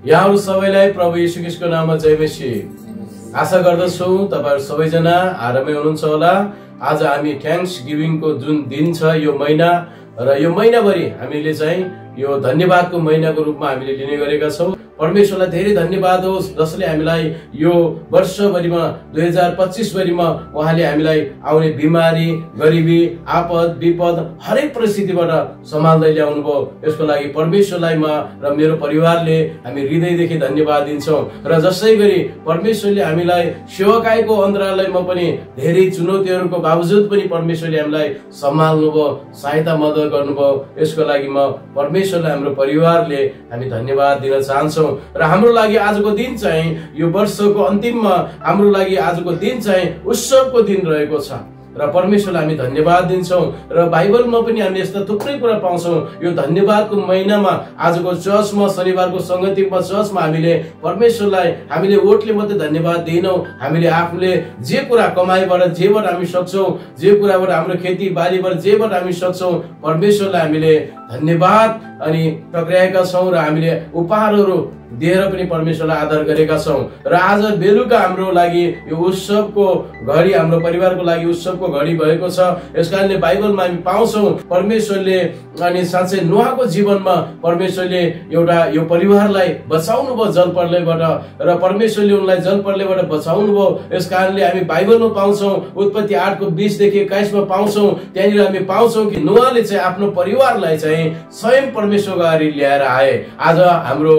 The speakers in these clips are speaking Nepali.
यहाँहरु सबैलाई प्रभु येशू ख्रीष्टको नाममा जय मसीह। आशा गर्दछु तपाईहरु सबैजना आरामै हुनुहुन्छ होला। आज हामी थ्याङ्क्स गिभिङको जुन दिन छ यो महिना र यो महिनाभरि हामीले चाहिँ यो धन्यवादको महिनाको रूपमा हामीले लिने गरेका छौं। परमेश्वरलाई धेरै धन्यवाद होस् जसले हामीलाई यो वर्षभरिमा 2025 भरिमा उहाँले हामीलाई आउने बिमारी, गरिबी, आपद, विपद हरेक परिस्थितिबाट सम्हाल्दै ल्याउनु भयो। यसको लागि परमेश्वरलाई म र मेरो परिवारले हामी हृदयदेखि धन्यवाद दिन्छौं। र जसै गरी परमेश्वरले हामीलाई सेवकाईको अन्तरालयमा पनि धेरै चुनौतीहरूको बावजुद पनि परमेश्वरले हामीलाई सम्हाल्नु भयो, सहायता मद्दत गर्नुभयो। यसको लागि म परमेश्वरलाई हाम्रो परिवारले हामी धन्यवाद दिन चाहन्छौं। र हाम्रो लागि आजको दिन चाहिँ यो वर्षको अन्तिममा हाम्रो लागि आजको दिन चाहिँ उत्सवको दिन रहेको छ र परमेश्वरलाई हामी धन्यवाद दिन्छौं। र बाइबलमा पनि हामी यस्ता थुप्रै कुरा पाउँछौं। यो धन्यवादको महिनामा आजको चर्चमा शनिबारको संगतिमा चर्चमा हामीले परमेश्वरलाई हामीले ओटले मात्रै धन्यवाद दिनौं। हामीले आफूले जे कुरा कमाइबाट जेबाट हामी सक्छौं, जे कुराबाट हाम्रो खेती बालीबाट जेबाट हामी सक्छौं परमेश्वरलाई हामीले धन्यवाद अनि टक्राएका छौं र हामीले उपहारहरू दिएर पनि परमेश्वरलाई आदर गरेका छौं। र आज बेलुका हाम्रो लागि यो उत्सवको घडी, हाम्रो परिवारको लागि उत्सवको घडी भएको छ। यसकारणले बाइबलमा हामी पाउँछौं परमेश्वरले अनि साँच्चै नोहको जीवनमा परमेश्वरले एउटा यो परिवारलाई बचाउनु भयो जलप्रलयबाट र परमेश्वरले उनलाई जलप्रलयबाट बचाउनु भयो। यसकारणले हामी बाइबलमा पाउँछौं उत्पत्ति 8 को 20 देखि 21 मा पाउँछौं। त्यहाँनिर हामी पाउँछौं कि नोहले चाहिँ आफ्नो परिवारलाई चाहिँ स्वयं परमेश्वरको अगाडि ल्याएर आए। आज हाम्रो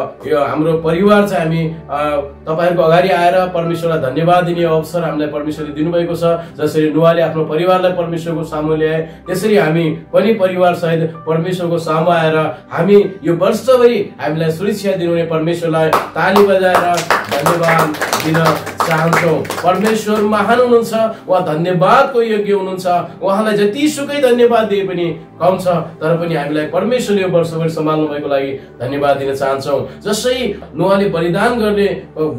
परिवार चाहिँ हामी तपाईहरुको अगाडि आएर परमेश्वरलाई धन्यवाद दिने अवसर हामीलाई परमेश्वरले दिनुभएको छ। जसरी नोहले आफ्नो परिवारलाई परमेश्वरको सामु ल्याए त्यसरी हामी पनि परिवार सहित परमेश्वरको सामु आएर हामी यो वर्षभरि हामीलाई सुरक्षा दिनुहुने परमेश्वरलाई ताली बजाएर धन्यवाद दिन चाहन्छौं। परमेश्वर महान हुनुहुन्छ, उहाँ धन्यवादको योग्य हुनुहुन्छ। उहाँलाई जतिसुकै धन्यवाद दिए पनि कम छ, तर पनि हामीलाई परमेश्वरले यो वर्षभरि सम्हाल्नु भएको लागि धन्यवाद दिन चाहन्छौं। जसै नोहले बलिदान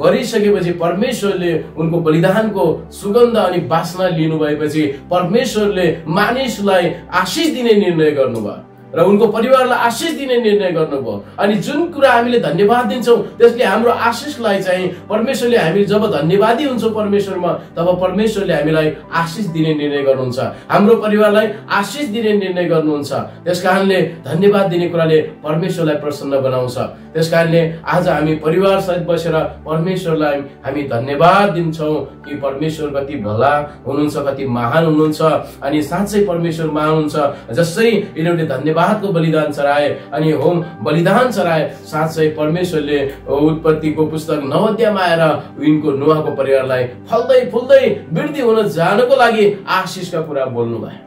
गरिसकेपछि परमेश्वरले उनको बलिदानको सुगन्ध अनि वासना लिनु भएपछि परमेश्वरले मानिसलाई आशीष दिने निर्णय गर्नुभयो र उनको परिवारलाई आशीष दिने निर्णय गर्नुभयो। अनि जुन कुरा हामीले धन्यवाद दिन्छौं त्यसले हाम्रो आशीषलाई चाहिँ परमेश्वरले हामी जब धन्यवादी हुन्छौं परमेश्वरमा तब परमेश्वरले हामीलाई आशीष दिने निर्णय गर्नुहुन्छ, हाम्रो परिवारलाई आशीष दिने निर्णय गर्नुहुन्छ। त्यसकारणले धन्यवाद दिने कुराले परमेश्वरलाई प्रसन्न बनाउँछ। त्यसकारणले आज हामी परिवार सहित बसेर परमेश्वरलाई हामी धन्यवाद दिन्छौं कि परमेश्वर कति भला हुनुहुन्छ, कति महान हुनुहुन्छ अनि साँच्चै परमेश्वर महान हुनुहुन्छ। जसै यिनीहरूले धन्यवादको बलिदान चढाए अनि होम बलिदान चढाए, साँच्चै परमेश्वरले उत्पत्तिको पुस्तक 9 अध्यायमा आएर यिनको नोहको परिवारलाई फल्दै फुल्दै वृद्धि हुन जानको लागि आशीषका कुरा बोल्नु भयो।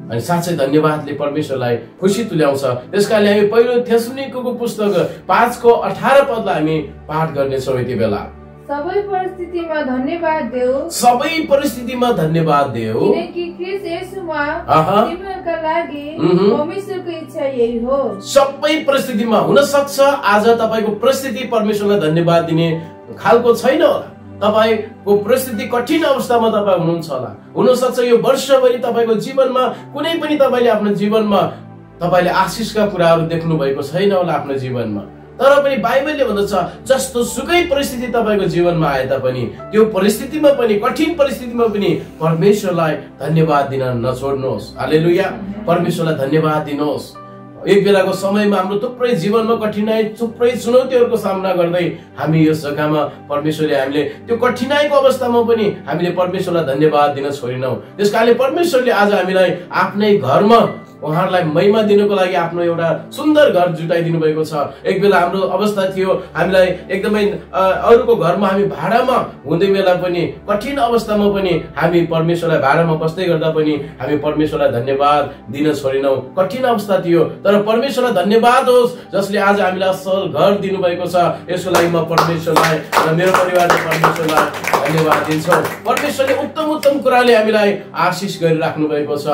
अनि साँच्चै धन्यवादले परमेश्वरलाई खुसी तुल्याउँछ। त्यसकारणले हामी पहिलो थेसलोनिकेको पुस्तक 5 को 18 पदलाई हामी पाठ गर्नेछौं। यति बेला सबै परिस्थितिमा धन्यवाद देऊ, सबै परिस्थितिमा धन्यवाद देऊ, किनकि ख्रीष्ट येशूमा तिमीहरूका लागि परमेश्वरको इच्छा यही हो। सबै परिस्थितिमा हुन सक्छ आज तपाईको परिस्थिति परमेश्वरलाई धन्यवाद दिने खालको छैन होला। तपाईको परिस्थिति कठिन अवस्थामा तपाई हुनुहुन्छ होला। हुन सक्छ यो वर्षभरि तपाईको जीवनमा कुनै पनि तपाईले आफ्नो जीवनमा तपाईले आशीषका कुराहरू देख्नु भएको छैन होला आफ्नो जीवनमा। तर पनि बाइबलले भन्दछ जस्तो सुकै परिस्थिति तपाईको जीवनमा आए तापनि त्यो परिस्थितिमा पनि कठिन परिस्थितिमा पनि परमेश्वरलाई धन्यवाद दिन नछोड्नुहोस्। हालेलुया। परमेश्वरलाई धन्यवाद दिनुहोस्। एक बेलाको समयमा हाम्रो थुप्रै जीवनमा कठिनाई, थुप्रै चुनौतीहरूको सामना गर्दै हामी यस जग्गामा परमेश्वरले हामीले त्यो कठिनाईको अवस्थामा पनि हामीले परमेश्वरलाई धन्यवाद दिन छोडेनौं। त्यसकारणले परमेश्वरले आज हामीलाई आफ्नै घरमा उहाँहरूलाई महिमा दिनको लागि आफ्नो एउटा सुन्दर घर जुटाइदिनु भएको छ। एक बेला हाम्रो अवस्था थियो हामीलाई एकदमै अरूको घरमा हामी भाडामा हुँदै बेला पनि कठिन अवस्थामा पनि हामी परमेश्वरलाई भाडामा बस्दै गर्दा पनि हामी परमेश्वरलाई धन्यवाद दिन छोडेनौं। कठिन अवस्था थियो तर परमेश्वरलाई धन्यवाद होस् जसले आज हामीलाई असल घर दिनुभएको छ। यसको लागि म परमेश्वरलाई र मेरो परिवारले परमेश्वरलाई धन्यवाद दिन्छौं। परमेश्वरले उत्तम उत्तम कुराले हामीलाई आशीष गरिराख्नु भएको छ।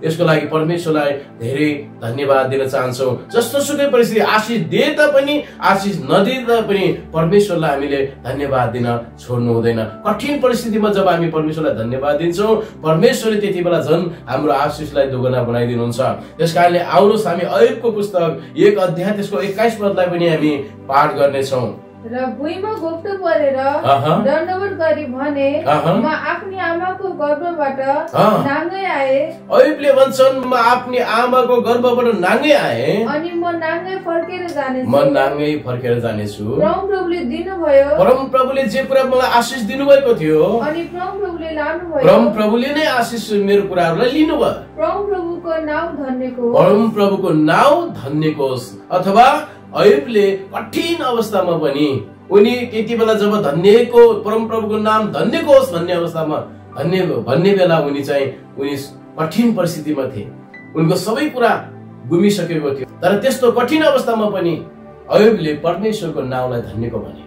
यसको लागि परमेश्वरलाई धेरै धन्यवाद दिन चाहन्छौँ। जस्तो सुकै परिस्थिति आशिष दिए तापनि आशिष नदिए तापनि परमेश्वरलाई हामीले धन्यवाद दिन छोड्नु हुँदैन। कठिन परिस्थितिमा जब हामी परमेश्वरलाई धन्यवाद दिन्छौँ परमेश्वरले त्यति बेला झन् हाम्रो आशिषलाई दुगुना बनाइदिनुहुन्छ। त्यसकारणले आउनुहोस् हामी अय्युबको पुस्तक 1 अध्याय त्यसको 21 पदलाई पनि हामी पाठ गर्नेछौँ। र भुइँमा घोप्टो परेर दण्डवत गरी भने म आफ्नी आमाको गर्भबाट नाङ्गै आए। अय्युबले भन्छन् म आफ्नी आमाको गर्भबाट नाङ्गै आए अनि म नाङ्गै फर्केर जानेछु। म नाङ्गै फर्केर जानेछु। परमप्रभुले दिनुभयो। परमप्रभुले जे कुरा मलाई आशिष दिनुभएको थियो अनि परमप्रभुले लानुभयो। परमप्रभुले नै आशिष मेरो कुराहरूलाई लिनुभयो। परमप्रभुको नाउँ धन्यको होस्। परमप्रभुको नाउँ धन्यको होस्। अथवा अय्युबले कठिन अवस्थामा पनि उनी त्यति बेला जब धन्यको परमप्रभुको नाम धन्यको होस् भन्ने अवस्थामा भन्ने बेला उनी कठिन परिस्थितिमा थिए। उनको सबै कुरा गुमिसकेको थियो। तर त्यस्तो कठिन अवस्थामा पनि अय्युबले परमेश्वरको नाउँलाई धन्यको भने।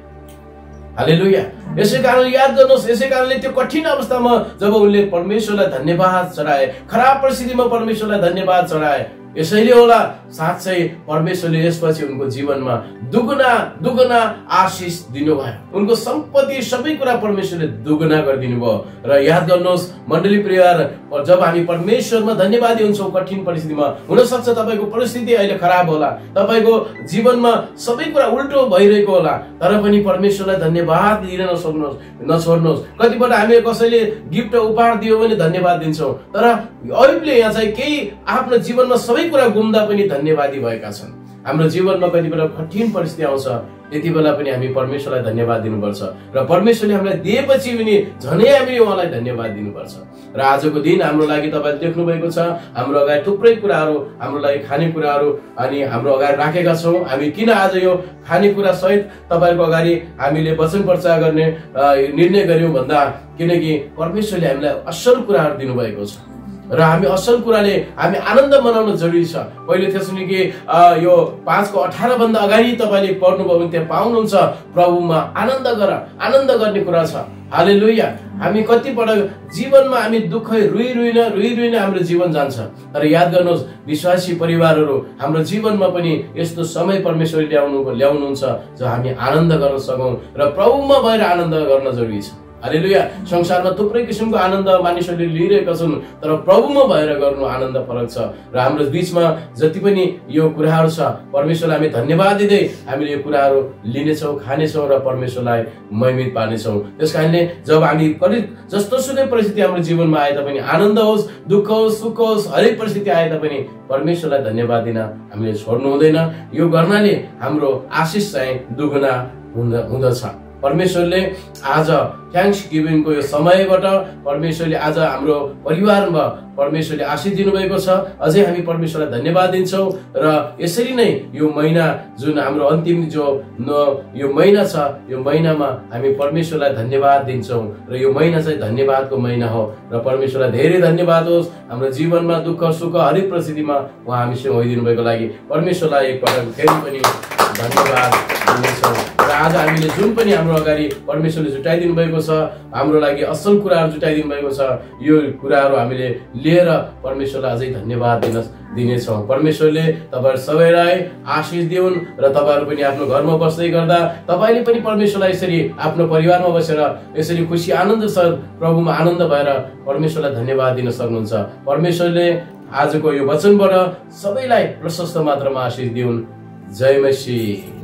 हालेलुया। यसै कारण याद गर्नुहोस्, यसै कारणले त्यो कठिन अवस्थामा जब उनले परमेश्वरलाई धन्यवाद चढाए, खराब परिस्थितिमा परमेश्वरलाई धन्यवाद चढाए, यसैले होला साँच्चै परमेश्वरले यसपछि उनको जीवनमा दुगुना आशिष दिनुभयो। उनको सम्पत्ति सबै कुरा परमेश्वरले दुगुना गरिदिनु भयो। र याद गर्नुहोस् मण्डली परिवार, जब हामी परमेश्वरमा धन्यवादी हुन्छौँ कठिन परिस्थितिमा, हुन सक्छ तपाईको परिस्थिति अहिले खराब होला, तपाईको जीवनमा सबै कुरा उल्टो भइरहेको होला, तर पनि परमेश्वरलाई धन्यवाद दिन नछोड्नुहोस्। कतिपल्ट हामी कसैले गिफ्ट उपहार दियो भने धन्यवाद दिन्छौँ, तर अय्युबले यहाँ चाहिँ केही आफ्नो जीवनमा सबै कुरा गुम्दा पनि धन्यवादी भएका छन्। हाम्रो जीवनमा कति बेला कठिन परिस्थिति आउँछ, त्यति बेला पनि हामी परमेश्वरलाई धन्यवाद दिनुपर्छ। र परमेश्वरले हामीलाई दिएपछि पनि झनै हामीले उहाँलाई धन्यवाद दिनुपर्छ। र आजको दिन हाम्रो लागि तपाईले देख्नु भएको छ, हाम्रो अगाडि थुप्रै कुराहरू, हाम्रो लागि खानेकुराहरू अनि हाम्रो अगाडि राखेका छौँ। हामी किन आज यो खानेकुरा सहित तपाईको अगाडि हामीले वचन प्रचार गर्ने निर्णय गर्यौं भन्दा किनकि परमेश्वरले हामीलाई असल कुराहरू दिनुभएको छ र हामी असल कुराले हामी आनन्द मनाउन जरुरी छ। पहिले त्यसैले यो 5:18 भन्दा अगाडि तपाईले पढ्नुभयो भने त्यहाँ पाउनुहुन्छ प्रभुमा आनन्द गर, आनन्द गर्ने कुरा छ। हालेलुया। हामी कतिपल्ट जीवनमा हामी दुःख रुई हाम्रो जीवन जान्छ, तर याद गर्नुहोस् विश्वासी परिवारहरू हाम्रो जीवनमा पनि यस्तो समय परमेश्वरले ल्याउनुहुन्छ जो हामी आनन्द गर्न सकौं र प्रभुमा भएर आनन्द गर्न जरुरी छ। हालेलुया। संसारमा थुप्रै किसिमको आनन्द मानिसहरूले लिइरहेका छन्, तर प्रभुमा भएर गर्नु आनन्द फरक छ। र हाम्रो बीचमा जति पनि यो कुराहरू छ परमेश्वरलाई हामी धन्यवाद दिँदै हामीले यो कुराहरू लिनेछौँ, खानेछौँ र परमेश्वरलाई महिमित पार्नेछौँ। त्यसकारणले जब हामी जस्तो सुकै परिस्थिति हाम्रो जीवनमा आए तापनि आनन्द होस्, दुःख होस्, सुख होस्, हरेक परिस्थिति आए तापनि परमेश्वरलाई धन्यवाद दिन हामीले छोड्नु हुँदैन। यो गर्नाले हाम्रो आशिष चाहिँ दुगुना हुँदछ। परमेश्वरले आज थ्याङ्क्स गिभिङको यो समयबाट परमेश्वरले आज हाम्रो परिवारमा परमेश्वरले आशिष दिनुभएको छ। अझै हामी परमेश्वरलाई धन्यवाद दिन्छौँ र यसरी नै यो महिना जुन हाम्रो अन्तिम यो महिना छ, यो महिनामा हामी परमेश्वरलाई धन्यवाद दिन्छौँ र यो महिना चाहिँ धन्यवादको महिना हो र परमेश्वरलाई धेरै धन्यवाद होस्। हाम्रो जीवनमा दुःख सुख हरेक परिस्थितिमा उहाँ हामीसँग होइदिनु भएको लागि परमेश्वरलाई एकपटक फेरि पनि धन्यवाद दिनेछौँ। र आज हामीले जुन पनि हाम्रो अगाडि परमेश्वरले जुटाइदिनु भएको छ, हाम्रो लागि असल कुराहरू जुटाइदिनु भएको छ, यो कुराहरू हामीले लिएर परमेश्वरलाई अझै धन्यवाद दिनेछौँ। परमेश्वरले तपाईहरु सबैलाई आशिष दिउन् र तपाईहरु पनि आफ्नो घरमा बस्दै गर्दा तपाईले पनि परमेश्वरलाई यसरी आफ्नो परिवारमा बसेर यसरी खुसी आनन्द साथ प्रभुमा आनन्द भएर परमेश्वरलाई धन्यवाद दिन सक्नुहुन्छ। परमेश्वरले आजको यो वचनबाट सबैलाई प्रशस्त मात्रामा आशिष दिउन्। जय मसीह।